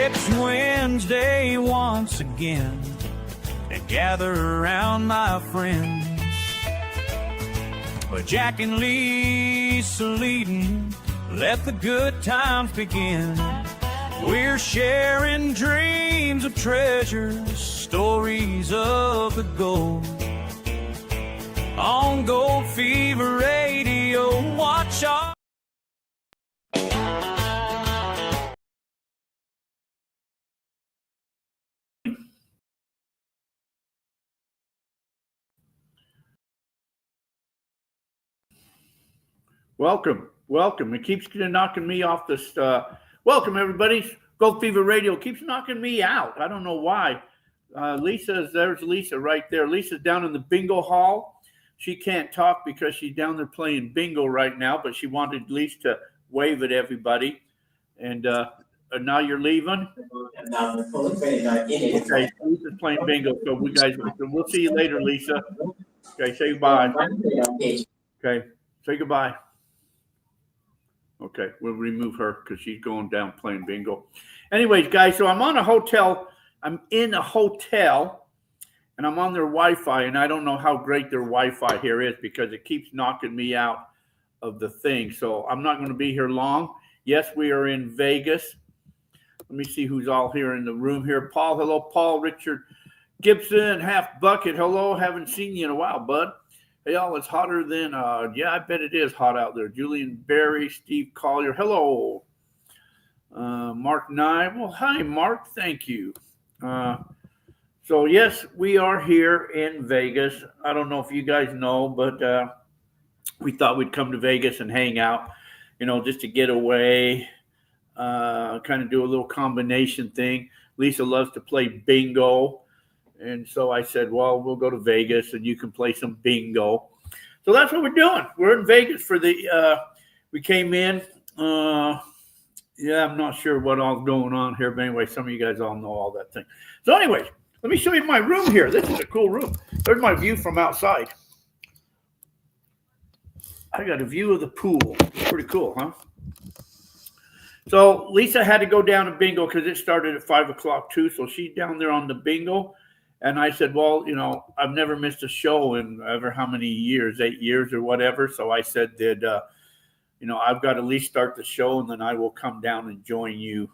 It's Wednesday once again, and gather around my friends. But Jack and Lisa leading, let the good times begin. We're sharing dreams of treasures, stories of the gold. On Gold Fever Radio, watch our... Welcome. It keeps knocking me off this. Welcome, everybody. Gold Fever Radio keeps knocking me out. I don't know why. There's Lisa right there. Lisa's down in the bingo hall. She can't talk because she's down there playing bingo right now, but she wanted at least to wave at everybody. And now you're leaving? Okay, Lisa's playing bingo, so we'll see you later, Lisa. Okay, say goodbye. Okay, say goodbye. Okay, we'll remove her because she's going down playing bingo. Anyways, guys, so I'm in a hotel, and I'm on their Wi-Fi, and I don't know how great their Wi-Fi here is because it keeps knocking me out of the thing. So I'm not going to be here long. Yes, we are in Vegas. Let me see who's all here in the room here. Paul, hello. Paul, Richard Gibson, Half Bucket, hello. Haven't seen you in a while, bud. Hey, y'all, it's hotter than, yeah, I bet it is hot out there. Julian Berry, Steve Collier, hello. Mark Nye, well, hi, Mark, thank you. So, yes, we are here in Vegas. I don't know if you guys know, but we thought we'd come to Vegas and hang out, just to get away, kind of do a little combination thing. Lisa loves to play bingo. And so I said, well, we'll go to Vegas and you can play some bingo. So that's what we're doing. We're in Vegas for we came in. I'm not sure what all's going on here. But anyway, some of you guys all know all that thing. So anyways, let me show you my room here. This is a cool room. There's my view from outside. I got a view of the pool. Pretty cool, huh? So Lisa had to go down to bingo because it started at 5 o'clock too. So she's down there on the bingo. And I said, well, I've never missed a show in ever how many years, 8 years or whatever. So I said that, I've got to at least start the show and then I will come down and join you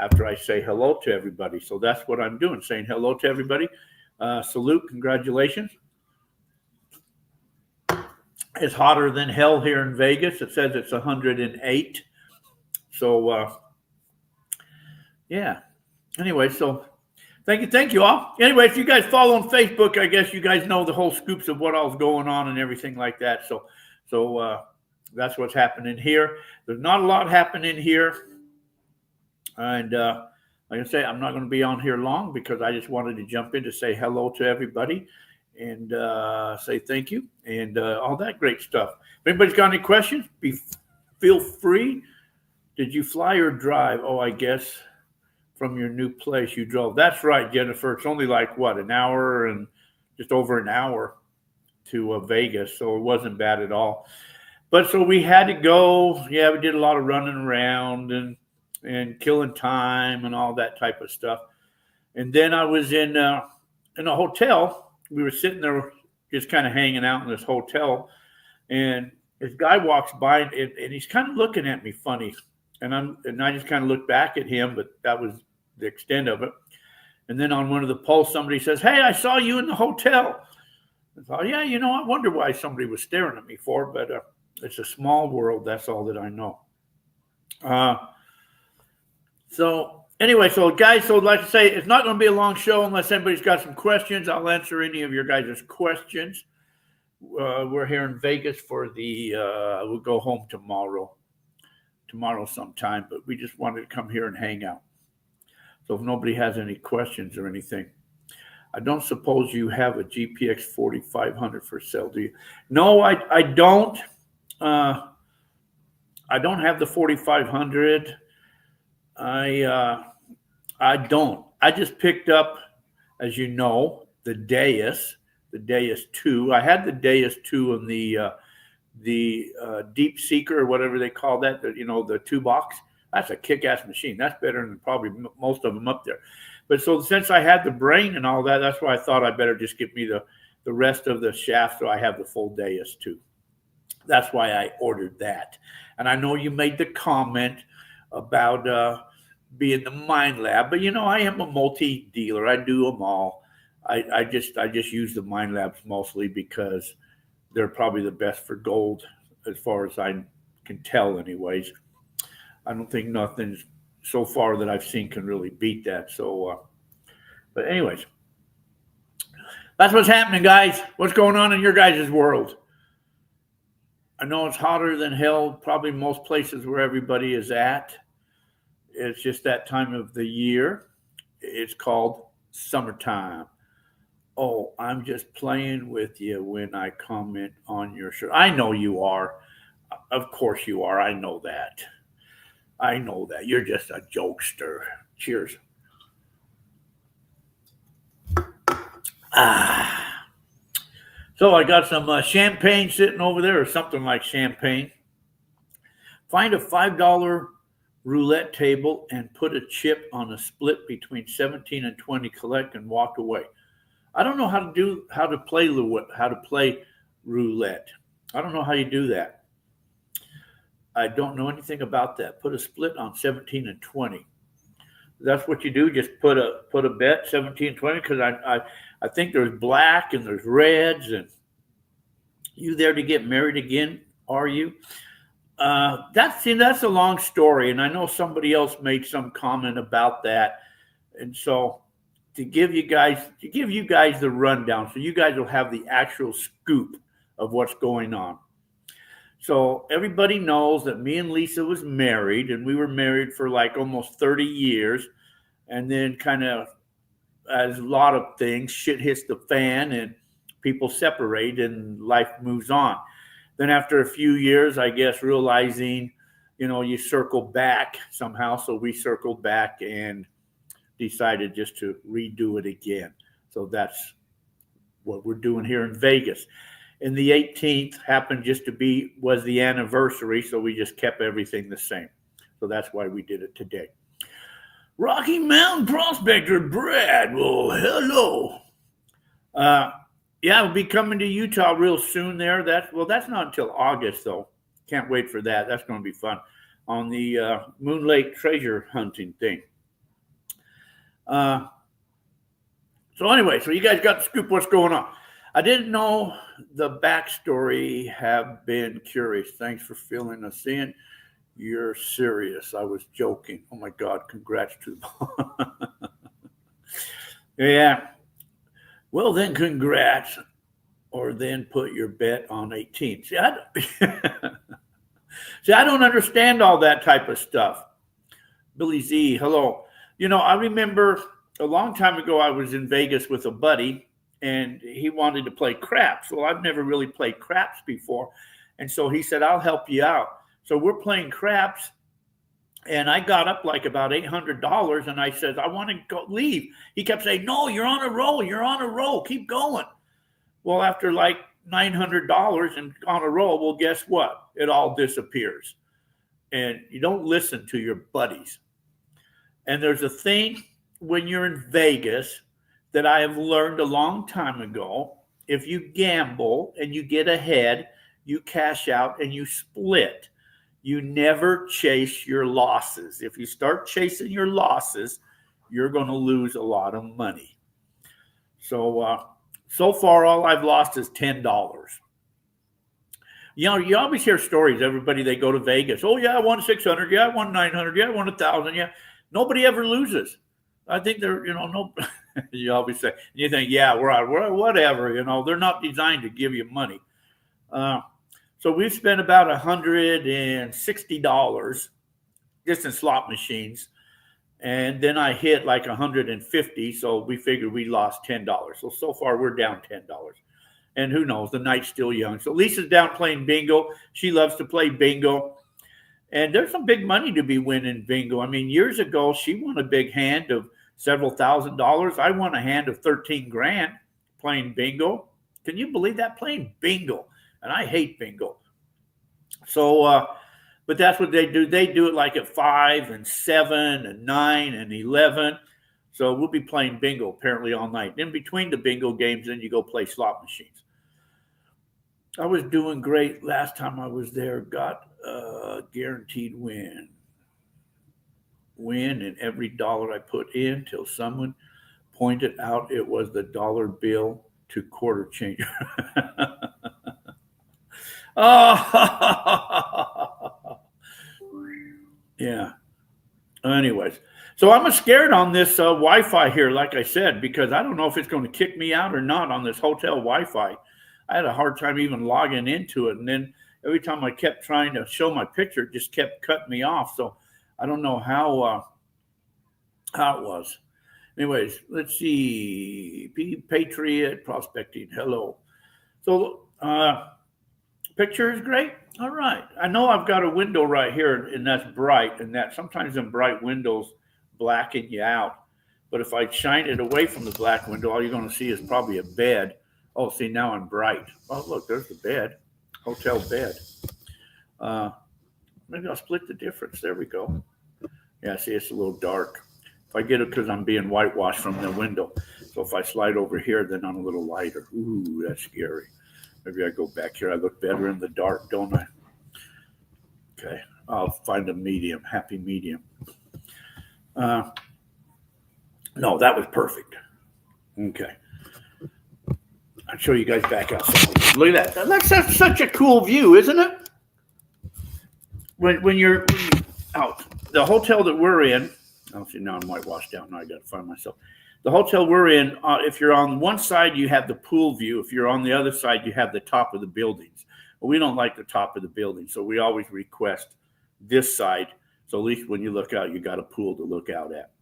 after I say hello to everybody. So that's what I'm doing, saying hello to everybody. Salute, congratulations. It's hotter than hell here in Vegas. It says it's 108. So, yeah. Anyway, so... Thank you all. Anyway, if you guys follow on Facebook, I guess you guys know the whole scoops of what all's going on and everything like that. So that's what's happening here. There's not a lot happening here. And like I say, I'm not going to be on here long because I just wanted to jump in to say hello to everybody and say thank you and all that great stuff. If anybody's got any questions, feel free. Did you fly or drive? Oh, I guess. From your new place you drove. That's right, Jennifer. It's only like an hour and just over an hour to Vegas, so it wasn't bad at all. But so we had to go. Yeah, we did a lot of running around and killing time and all that type of stuff. And then I was in a hotel. We were sitting there just kind of hanging out in this hotel, and this guy walks by and he's kind of looking at me funny, and I just kind of looked back at him, but that was the extent of it. And then on one of the polls, somebody says, hey, I saw you in the hotel. I thought, yeah, I wonder why somebody was staring at me for, but it's a small world. That's all that I know. So anyway, guys, like I say, it's not going to be a long show unless anybody's got some questions. I'll answer any of your guys' questions. We're here in Vegas for we'll go home tomorrow sometime, but we just wanted to come here and hang out. So if nobody has any questions or anything, I don't suppose you have a GPX 4500 for sale, do you? No, I don't. I don't have the 4500. I don't. I just picked up, as you know, the Deus 2. I had the Deus 2 in the Deep Seeker or whatever they call that, the 2 box. that's a kick-ass machine. That's better than probably most of them up there. But so since I had the brain and all that, that's why I thought I better just give me the rest of the shaft so I have the full Deus too. That's why I ordered that. And I know you made the comment about being the Mind Lab, but I am a multi-dealer. I do them all. I just use the Mind Labs mostly because they're probably the best for gold as far as I can tell anyways. I don't think nothing so far that I've seen can really beat that. So, but anyways, that's what's happening, guys. What's going on in your guys' world? I know it's hotter than hell, probably most places where everybody is at. It's just that time of the year. It's called summertime. Oh, I'm just playing with you when I comment on your show. I know you are. Of course you are. I know that. I know that. You're just a jokester. Cheers. So I got some champagne sitting over there, or something like champagne. Find a $5 roulette table and put a chip on a split between 17 and 20. Collect and walk away. I don't know how to play roulette. I don't know how you do that. I don't know anything about that. Put a split on 17 and 20. That's what you do. Just put a bet 17 and 20 because I think there's black and there's reds. And you there to get married again? Are you? That's a long story, and I know somebody else made some comment about that. And so to give you guys the rundown, so you guys will have the actual scoop of what's going on. So everybody knows that me and Lisa was married, and we were married for like almost 30 years. And then kind of, as a lot of things, shit hits the fan and people separate and life moves on. Then after a few years, I guess, realizing, you circle back somehow. So we circled back and decided just to redo it again. So that's what we're doing here in Vegas. And the 18th happened just to was the anniversary, so we just kept everything the same. So that's why we did it today. Rocky Mountain Prospector Brad, well, hello. Yeah, we'll be coming to Utah real soon there. That's not until August, though. Can't wait for that. That's going to be fun on the Moon Lake treasure hunting thing. So anyway, so you guys got the scoop what's going on. I didn't know the backstory. Have been curious. Thanks for filling us in. You're serious. I was joking. Oh my God, congrats to them. Yeah. Well, then congrats, or then put your bet on 18. See, I don't understand all that type of stuff. Billy Z, hello. I remember a long time ago I was in Vegas with a buddy, and he wanted to play craps. Well, I've never really played craps before. And so he said, I'll help you out. So we're playing craps, and I got up like about $800, and I said, I want to go leave. He kept saying, no, you're on a roll. You're on a roll. Keep going. Well, after like $900 and on a roll, well, guess what? It all disappears. And you don't listen to your buddies. And there's a thing when you're in Vegas that I have learned a long time ago. If you gamble and you get ahead, you cash out and you split. You never chase your losses. If you start chasing your losses, you're going to lose a lot of money. So, so far, all I've lost is $10. You always hear stories. Everybody, they go to Vegas. Oh, yeah, I won 600. Yeah, I won 900. Yeah, I won 1,000. Yeah. Nobody ever loses. I think they're, no, you always say, you think, yeah, we're whatever, they're not designed to give you money. So we've spent about $160 just in slot machines. And then I hit like 150. So we figured we lost $10. So far we're down $10. And who knows, the night's still young. So Lisa's down playing bingo. She loves to play bingo. And there's some big money to be winning bingo. I mean, years ago, she won a big hand of several $1,000s. I won a hand of 13 grand playing bingo. Can you believe that? Playing bingo. And I hate bingo. So But that's what they do. They do it like at 5 and 7 and 9 and 11. So we'll be playing bingo apparently all night. In between the bingo games, then you go play slot machines. I was doing great last time I was there. Got a guaranteed win. Win in every dollar I put in till someone pointed out it was the dollar bill to quarter changer. Oh, yeah. Anyways, so I'm scared on this Wi-Fi here, like I said, because I don't know if it's going to kick me out or not on this hotel Wi-Fi. I had a hard time even logging into it, and then every time I kept trying to show my picture, it just kept cutting me off. So I don't know how it was. Anyways, let's see. Patriot Prospecting. Hello. So picture is great. All right. I know I've got a window right here, and that's bright, and that sometimes them bright windows blacken you out. But if I shine it away from the black window, all you're going to see is probably a bed. Oh, see, now I'm bright. Oh, look, there's the bed. Hotel bed. Maybe I'll split the difference. There we go. Yeah, see, it's a little dark. If I get it because I'm being whitewashed from the window. So if I slide over here, then I'm a little lighter. Ooh, that's scary. Maybe I go back here. I look better in the dark, don't I? Okay, I'll find a medium, happy medium. No, that was perfect. Okay. I'll show you guys back outside. Look at that. That's such a cool view, isn't it? When you're out. The hotel that we're in, oh, see, now I'm whitewashed out. Now I got to find myself. The hotel we're in, if you're on one side, you have the pool view. If you're on the other side, you have the top of the buildings. Well, we don't like the top of the building, so we always request this side. So at least when you look out, you got a pool to look out at.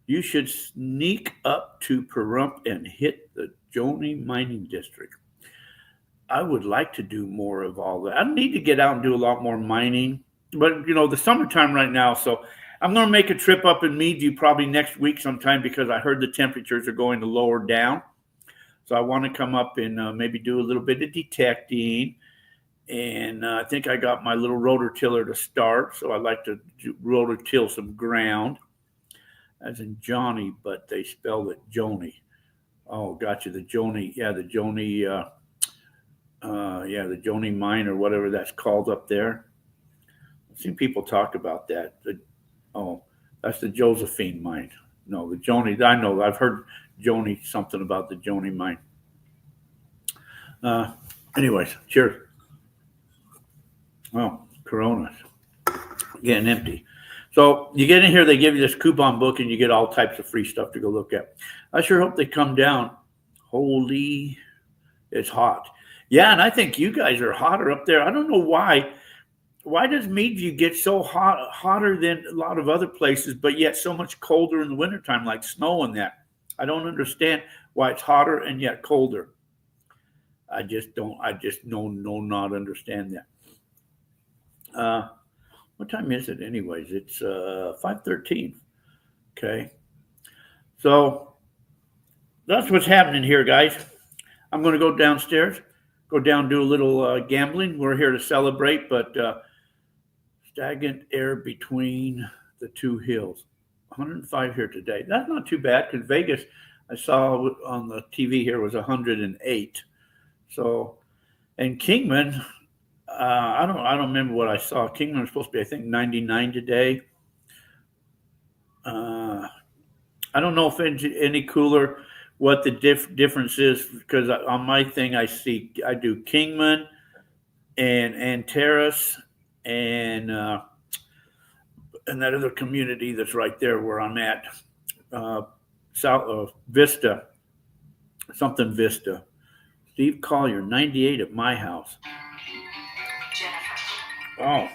You should sneak up to Pahrump and hit the Joni Mining District. I would like to do more of all that. I need to get out and do a lot more mining. But, you know, the summertime right now, so I'm going to make a trip up in Meadview probably next week sometime because I heard the temperatures are going to lower down. So I want to come up and maybe do a little bit of detecting. And I think I got my little rototiller to start. So I'd like to rototill some ground. As in Johnny, but they spelled it Joni. Oh, gotcha. The Joni, yeah, the Joni, the Joni mine or whatever that's called up there. I've seen people talk about that. That's the Josephine mine. No, the Joni. I know. I've heard Joni something about the Joni mine. Anyways, cheers. Oh, Coronas getting empty. So you get in here, they give you this coupon book, and you get all types of free stuff to go look at. I sure hope they come down. Holy, it's hot. Yeah, and I think you guys are hotter up there. I don't know why. Why does Meadview get so hot, hotter than a lot of other places, but yet so much colder in the wintertime, like snow and that? I don't understand why it's hotter and yet colder. I just not understand that. What time is it anyways? It's 5:13. Okay. So that's what's happening here, guys. I'm going to go downstairs, go down, do a little gambling. We're here to celebrate, but stagnant air between the two hills. 105 here today. That's not too bad because Vegas, I saw on the TV here, was 108. So, and Kingman, I don't remember what I saw. Kingman was supposed to be, I think, 99 today. I don't know if it's any cooler what the difference is because on my thing I do Kingman and Terrace and that other community that's right there where I'm at, South Vista, something Vista. Steve Collier, 98 at my house. Oh,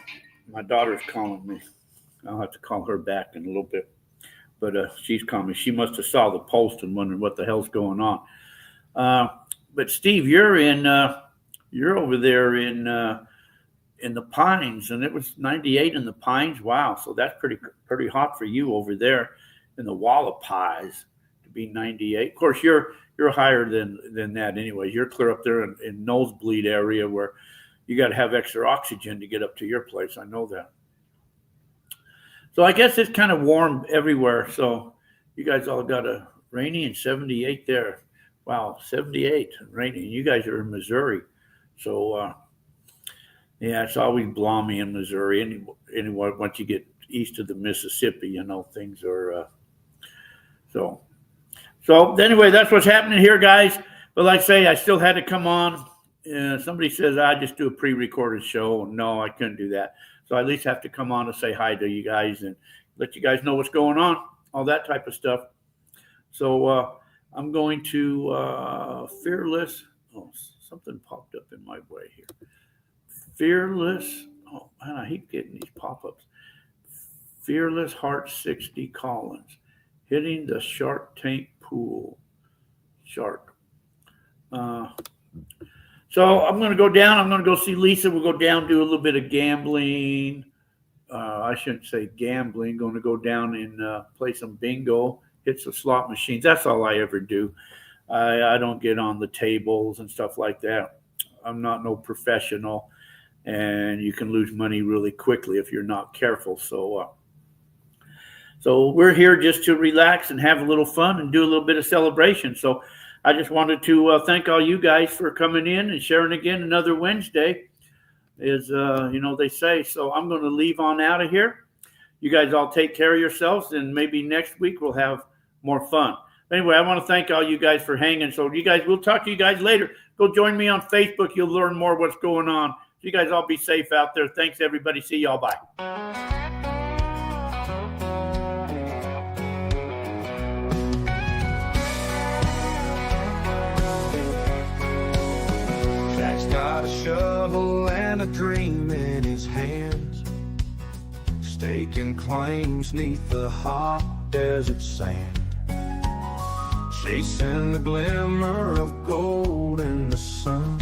my daughter's calling me. I'll have to call her back in a little bit. But she's calling me. She must have saw the post and wondered what the hell's going on. But Steve, you're over there in the Pines, and it was 98 in the Pines. Wow, so that's pretty hot for you over there in the Wallapies to be 98. Of course, you're higher than that anyway. You're clear up there in nosebleed area where you got to have extra oxygen to get up to your place. I know that. So I guess it's kind of warm everywhere. So you guys all got a rainy and 78 there. Wow, 78 and rainy. You guys are in Missouri. So, yeah, it's always balmy in Missouri. Anyway, once you get east of the Mississippi, you know, things are so anyway, that's what's happening here, guys. But like I say, I still had to come on. Somebody says I just do a pre-recorded show. No, I couldn't do that. So I at least have to come on and say hi to you guys and let you guys know what's going on, all that type of stuff. So I'm going to Fearless. Oh, something popped up in my way here. Fearless. Oh, man, I keep getting these pop-ups. Fearless Heart 60 Collins. Hitting the Shark Tank Pool. Shark. So I'm going to go down. I'm going to go see Lisa. We'll go down, do a little bit of gambling. I shouldn't say gambling. Going to go down and play some bingo, hit some slot machines. That's all I ever do. I don't get on the tables and stuff like that. I'm not no professional, and you can lose money really quickly if you're not careful. So we're here just to relax and have a little fun and do a little bit of celebration. So I just wanted to thank all you guys for coming in and sharing again another Wednesday, as they say. So I'm going to leave on out of here. You guys all take care of yourselves, and maybe next week we'll have more fun. Anyway, I want to thank all you guys for hanging. So we'll talk to you guys later. Go join me on Facebook. You'll learn more what's going on. You guys all be safe out there. Thanks, everybody. See y'all. Bye. Got a shovel and a dream in his hands, staking claims neath the hot desert sand, chasing the glimmer of gold in the sun.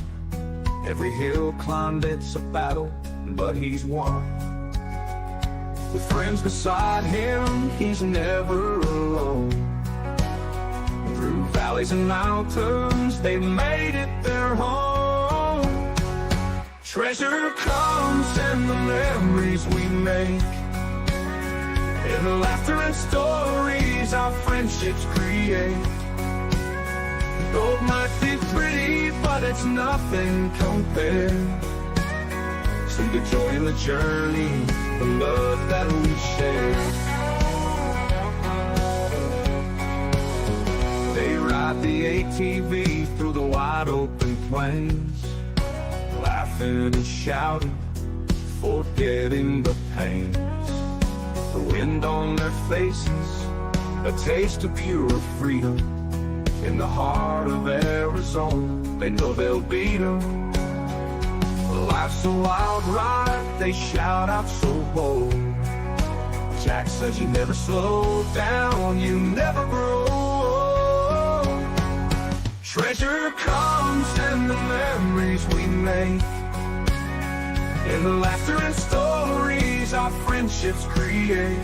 Every hill climbed, it's a battle, but he's won. With friends beside him, he's never alone. Through valleys and mountains, they've made it their home. Treasure comes in the memories we make, in the laughter and stories our friendships create. Gold might be pretty, but it's nothing compared to the joy in the journey, the love that we share. They ride the ATV through the wide open plains, laughing and shouting, forgetting the pains. The wind on their faces, a taste of pure freedom. In the heart of Arizona, they know they'll beat them. Life's a wild ride, they shout out so bold. Jack says you never slow down, you never grow old. Treasure comes in the memories we make, in the laughter and stories our friendships create.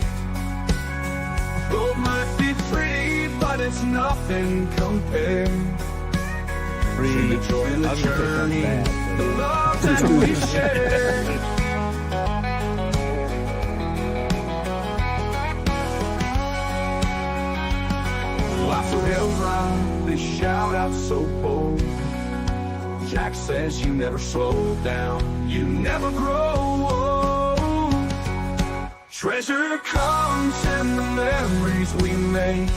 Gold might be pretty, but it's nothing compared to the joy in the journey, the love that we share. Lots of hills ride, they shout out so bold. Jack says you never slow down, you never grow old. Treasure comes in the memories we make,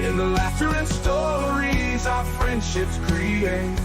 in the laughter and stories our friendships create.